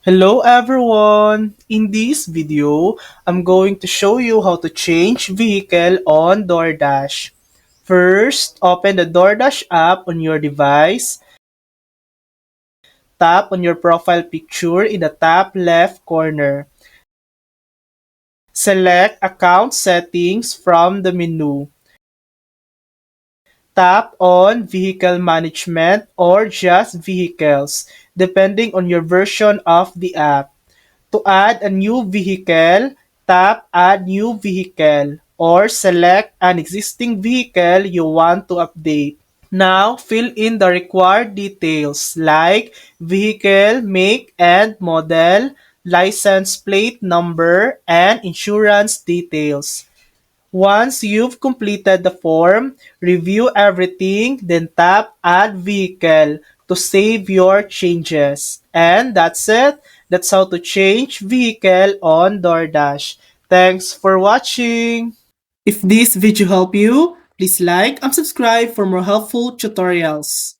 Hello everyone! In this video, I'm going to show you how to change vehicle on DoorDash. First, open the DoorDash app on your device. Tap on your profile picture in the top left corner. Select Account Settings from the menu. Tap on Vehicle Management or just Vehicles, depending on your version of the app. To add a new vehicle, tap Add New Vehicle or select an existing vehicle you want to update. Now, fill in the required details like vehicle, make and model, license plate number, and insurance details. Once you've completed the form, review everything, then tap Add Vehicle to save your changes. And that's it. That's how to change vehicle on DoorDash. Thanks for watching. If this video helped you, please like and subscribe for more helpful tutorials.